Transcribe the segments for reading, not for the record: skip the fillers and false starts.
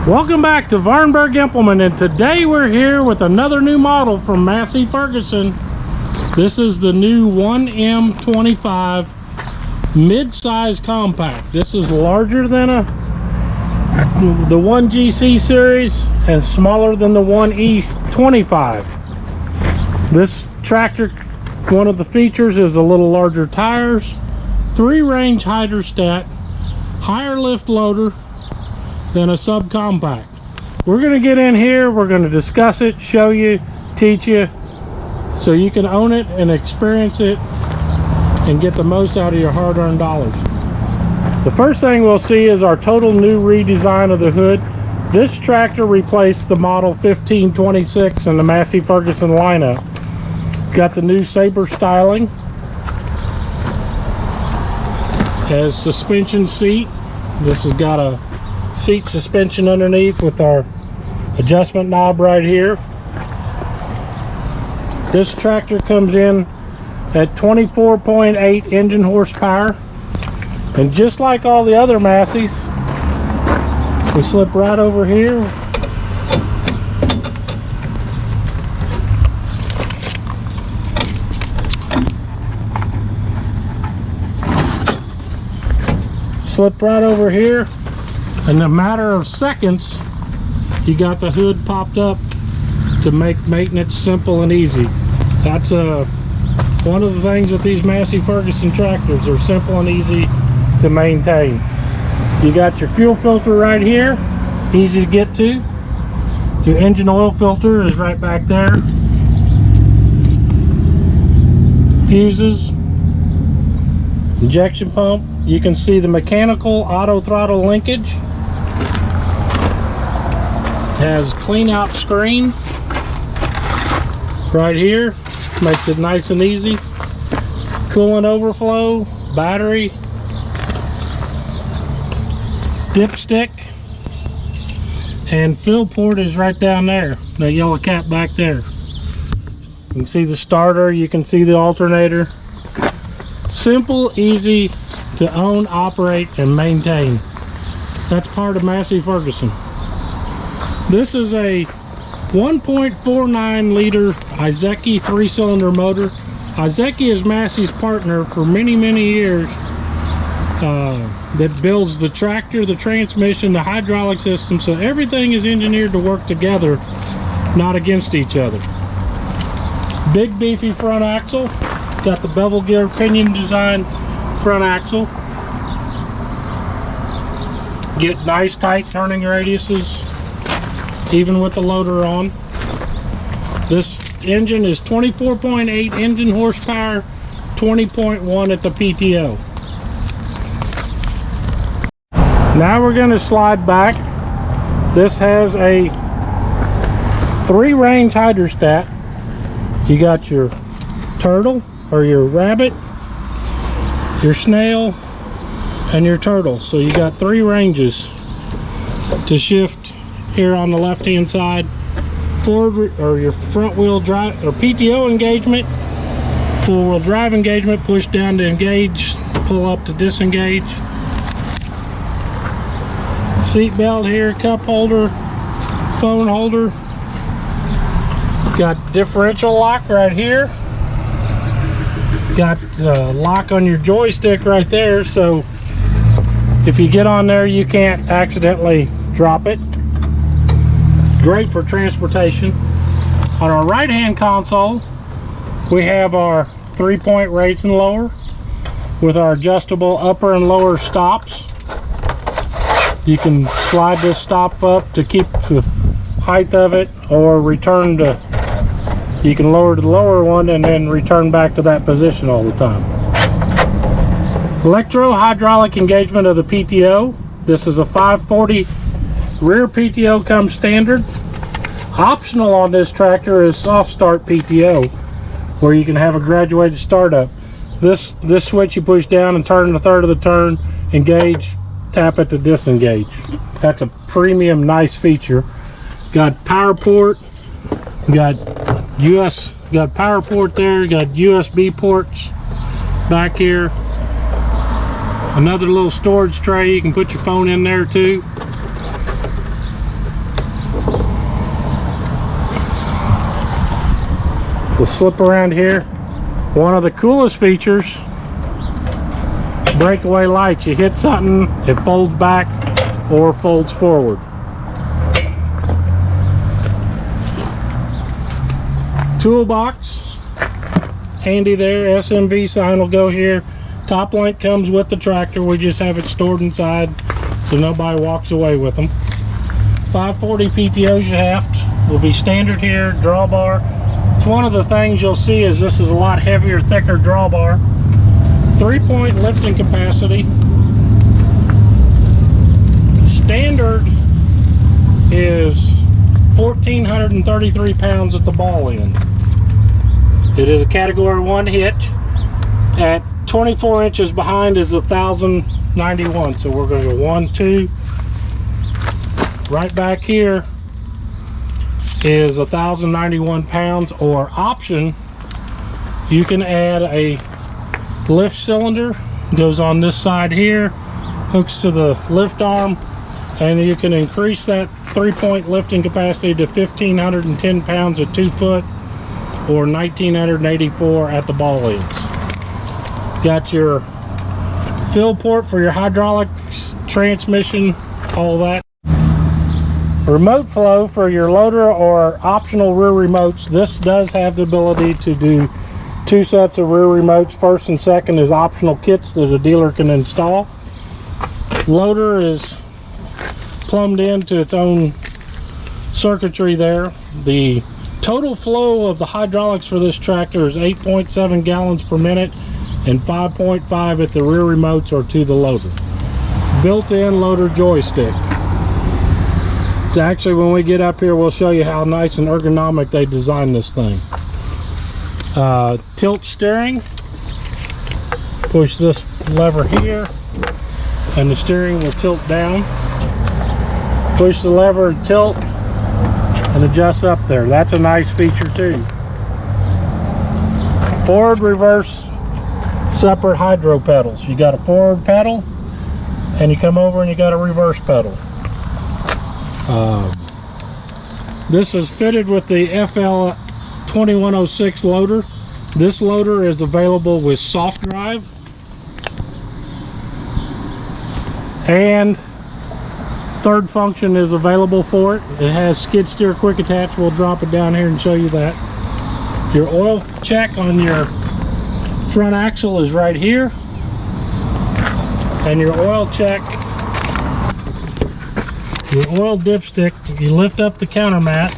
Welcome back to Vahrenberg Implement, and today we're here with another new model from Massey Ferguson. This is the new 1M.25 mid-size compact. This is larger than the 1GC series and smaller than the 1E25. This tractor, one of the features is a little larger tires, 3-range hydrostat, higher lift loader than a subcompact. We're going to get in here, we're going to discuss it, show you, teach you, so you can own it and experience it and get the most out of your hard-earned dollars. The first thing we'll see is our total new redesign of the hood. This tractor replaced the model 1526 in the Massey Ferguson lineup. Got the new saber styling, has suspension seat. This has got a seat suspension underneath with our adjustment knob right here. This tractor comes in at 24.8 engine horsepower, and just like all the other Masseys, we slip right over here. Slip right over here. In a matter of seconds, you got the hood popped up to make maintenance simple and easy. That's one of the things with these Massey Ferguson tractors. They're simple and easy to maintain. You got your fuel filter right here, easy to get to. Your engine oil filter is right back there. Fuses, injection pump. You can see the mechanical auto throttle linkage. Has clean out screen right here, makes it nice and easy. Coolant overflow, battery, dipstick, and fill port is right down there, that yellow cap back there. You can see the starter, you can see the alternator. Simple, easy to own, operate, and maintain. That's part of Massey Ferguson. This is a 1.49 liter Higginsville 3-cylinder motor. Higginsville is Massey's partner for many years, that builds the tractor, the transmission, the hydraulic system, so everything is engineered to work together, not against each other. Big beefy front axle, got the bevel gear pinion design front axle. Get nice tight turning radiuses even with the loader on. This engine is 24.8 engine horsepower, 20.1 at the PTO. Now we're going to slide back. This has a 3-range hydrostat. You got your turtle or your rabbit, your snail, and your turtle. So you got 3 ranges to shift here on the left hand side. Forward or your front wheel drive or PTO engagement, 4-wheel drive engagement, push down to engage, pull up to disengage. Seat belt here, cup holder, phone holder. Got differential lock right here. Got lock on your joystick right there, so if you get on there you can't accidentally drop it. Great for transportation. On our right hand console we have our 3-point raise and lower with our adjustable upper and lower stops. You can slide this stop up to keep the height of it, or return to, you can lower to the lower one and then return back to that position all the time. Electro hydraulic engagement of the PTO. This is a 540 rear PTO, comes standard. Optional on this tractor is soft start PTO, where you can have a graduated startup. This switch you push down and turn a third of the turn, engage, tap it to disengage. That's a premium nice feature. Got power port, got power port there, got USB ports back here. Another little storage tray, you can put your phone in there too. We'll slip around here. One of the coolest features, breakaway lights. You hit something, it folds back or folds forward. Toolbox, handy there. SMV sign will go here. Top link comes with the tractor. We just have it stored inside so nobody walks away with them. 540 PTO shaft will be standard here. Drawbar. It's one of the things you'll see is this is a lot heavier, thicker drawbar. 3-point lifting capacity. Standard is 1,433 pounds at the ball end. It is a category 1 hitch. At 24 inches behind is 1,091. So we're going to go 1, 2. Right back here is 1,091 pounds, or option, you can add a lift cylinder. Goes on this side here, hooks to the lift arm, and you can increase that 3-point lifting capacity to 1,510 pounds at 2 foot, or 1,984 at the ball ends. Got your fill port for your hydraulics, transmission, all that. Remote flow for your loader or optional rear remotes. This does have the ability to do 2 sets of rear remotes. First and second is optional kits that a dealer can install. Loader is plumbed into its own circuitry there. The total flow of the hydraulics for this tractor is 8.7 gallons per minute and 5.5 at the rear remotes or to the loader. Built-in loader joystick. So actually, when we get up here, we'll show you how nice and ergonomic they designed this thing. Tilt steering. Push this lever here, and the steering will tilt down. Push the lever and tilt, and adjust up there. That's a nice feature too. Forward, reverse, separate hydro pedals. You got a forward pedal, and you come over and you got a reverse pedal. This is fitted with the FL 2106 loader. This loader is available with soft drive and third function is available for it. It has skid steer quick attach. We'll drop it down here and show you that. Your oil check on your front axle is right here, and your oil check, your oil dipstick, you lift up the counter mat,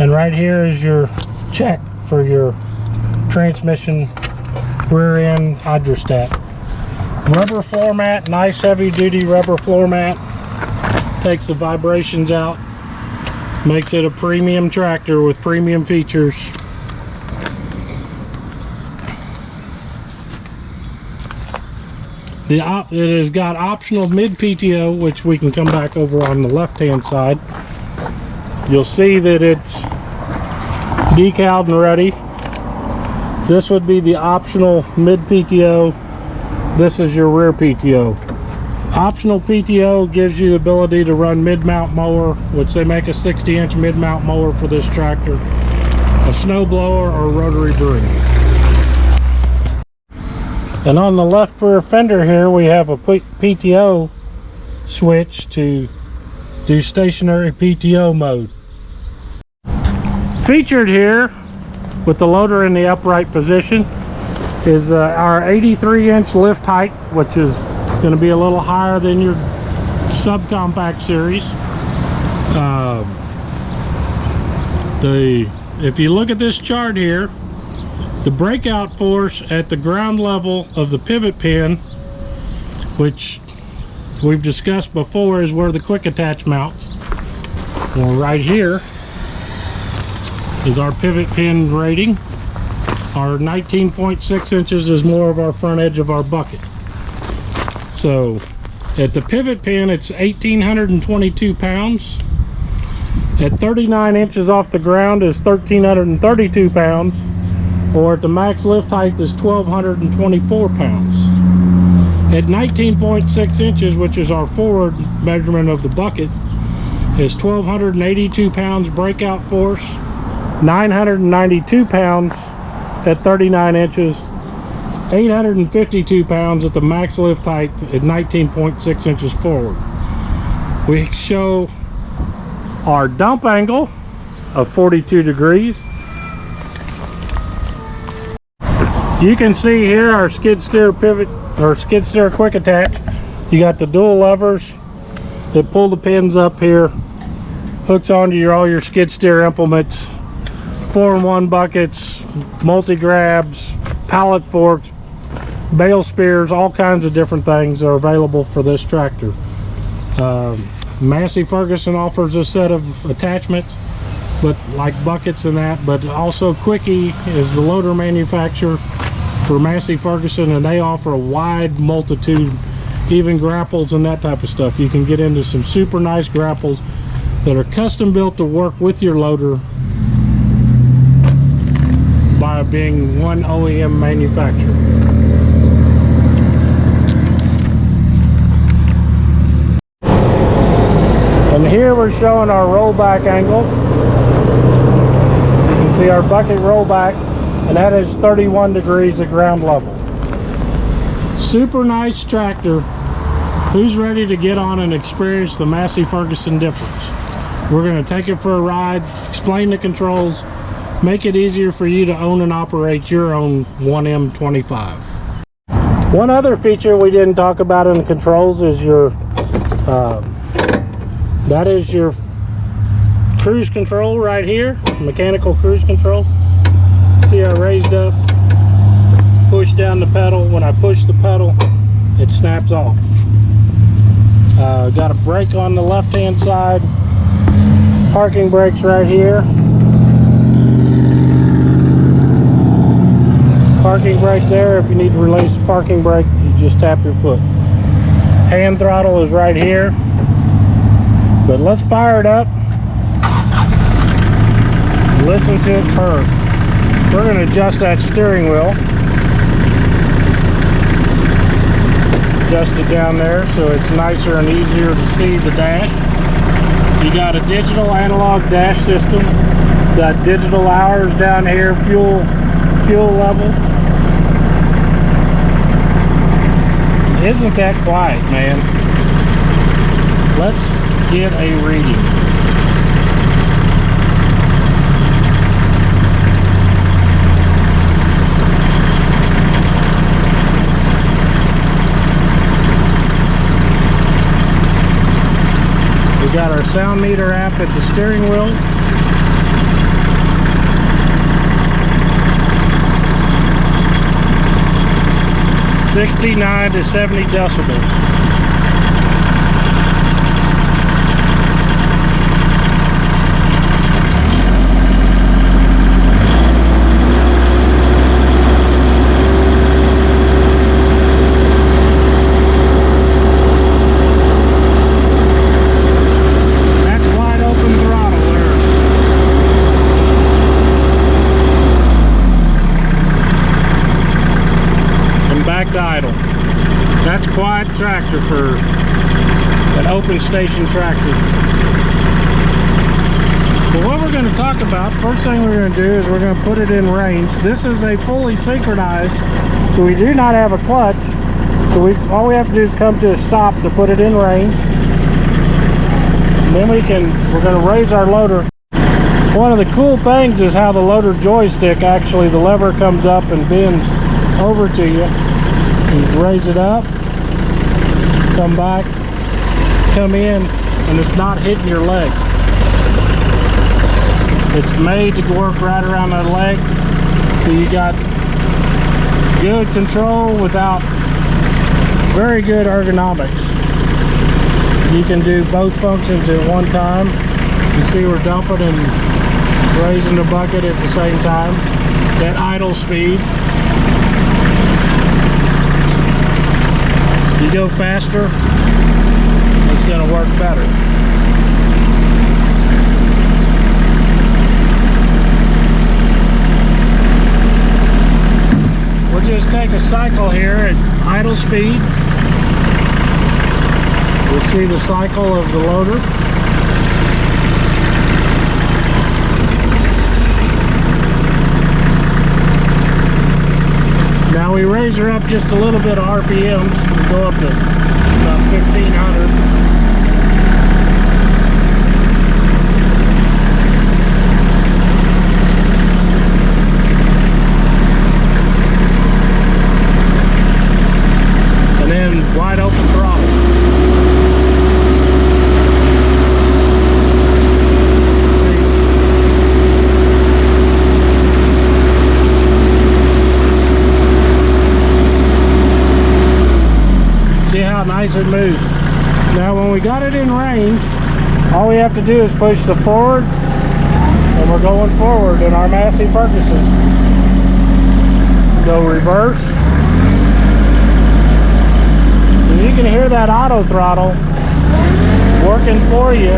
and right here is your check for your transmission rear end hydrostat. Rubber floor mat, nice heavy duty rubber floor mat. Takes the vibrations out, makes it a premium tractor with premium features. It has got optional mid PTO, which we can come back over on the left hand side. You'll see that it's decaled and ready. This would be the optional mid PTO. This is your rear PTO. Optional PTO gives you the ability to run mid-mount mower, which they make a 60-inch mid-mount mower for this tractor, a snow blower, or rotary broom. And on the left rear fender here, we have a PTO switch to do stationary PTO mode. Featured here with the loader in the upright position is our 83-inch lift height, which is going to be a little higher than your subcompact series. If you look at this chart here, the breakout force at the ground level of the pivot pin, which we've discussed before, is where the quick attach mounts. Well, right here is our pivot pin rating. Our 19.6 inches is more of our front edge of our bucket. So at the pivot pin, it's 1,822 pounds. At 39 inches off the ground is 1,332 pounds. Or at the max lift height is 1,224 pounds. At 19.6 inches, which is our forward measurement of the bucket, is 1,282 pounds breakout force 992 pounds at 39 inches, 852 pounds at the max lift height at 19.6 inches forward. We show our dump angle of 42 degrees. You can see here our skid steer pivot, or skid steer quick attach. You got the dual levers that pull the pins up here, hooks onto all your skid steer implements, 4-in-1 buckets, multi-grabs, pallet forks, bale spears, all kinds of different things are available for this tractor. Massey Ferguson offers a set of attachments, but like buckets and that, but also Quickie is the loader manufacturer for Massey Ferguson, and they offer a wide multitude, even grapples and that type of stuff. You can get into some super nice grapples that are custom built to work with your loader by being one OEM manufacturer. And here we're showing our rollback angle. You can see our bucket rollback, and that is 31 degrees at ground level. Super nice tractor. Who's ready to get on and experience the Massey Ferguson difference? We're going to take it for a ride, explain the controls, make it easier for you to own and operate your own 1M.25. One other feature we didn't talk about in the controls is your that is your cruise control right here, mechanical cruise control. See, I raised up, push down the pedal. When I push the pedal, it snaps off. Got a brake on the left hand side, parking brakes right here, parking brake there. If you need to release the parking brake, you just tap your foot. Hand throttle is right here. But let's fire it up. Listen to it purr. We're going to adjust that steering wheel. Adjust it down there so it's nicer and easier to see the dash. You got a digital analog dash system. Got digital hours down here, fuel level. Isn't that quiet, man? Let's get a reading. We got our sound meter app at the steering wheel. "69 to 70 decibels. Idle. That's quiet tractor for an open station tractor. But what we're going to talk about, first thing we're going to do is we're going to put it in range. This is a fully synchronized, so we do not have a clutch. So all we have to do is come to a stop to put it in range. And then we're going to raise our loader. One of the cool things is how the loader joystick, actually the lever comes up and bends over to you. You raise it up, come back, come in, and it's not hitting your leg. It's made to work right around that leg, so you got good control without very good ergonomics. You can do both functions at one time. You can see we're dumping and raising the bucket at the same time. That idle speed. You go faster, it's going to work better. We'll just take a cycle here at idle speed. We'll see the cycle of the loader. Now we raise her up just a little bit of RPMs. We go up to about 1500. And then wide open throttle. See how nice it moves. Now when we got it in range, all we have to do is push the forward, and we're going forward in our Massey Ferguson. Go reverse. And you can hear that auto throttle working for you.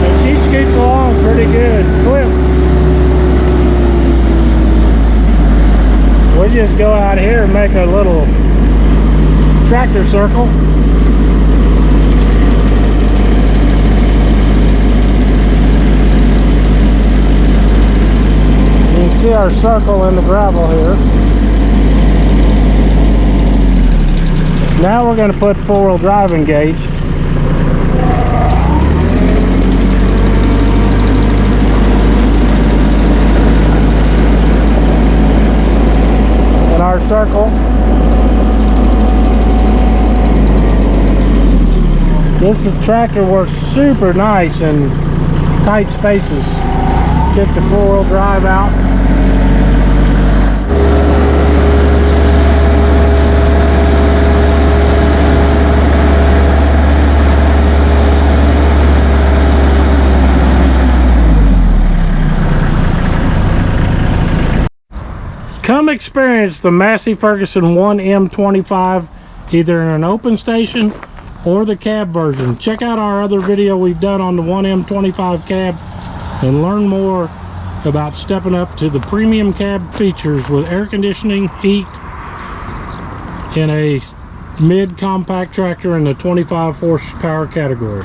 And she scoots along pretty good. Clip. We just go out here and make a little tractor circle. You can see our circle in the gravel here. Now we're going to put four-wheel drive engaged. Our circle. This tractor works super nice in tight spaces. Get the four-wheel drive out. Come experience the Massey Ferguson 1M.25 either in an open station or the cab version. Check out our other video we've done on the 1M.25 cab and learn more about stepping up to the premium cab features with air conditioning, heat, in a mid-compact tractor in the 25 horsepower category.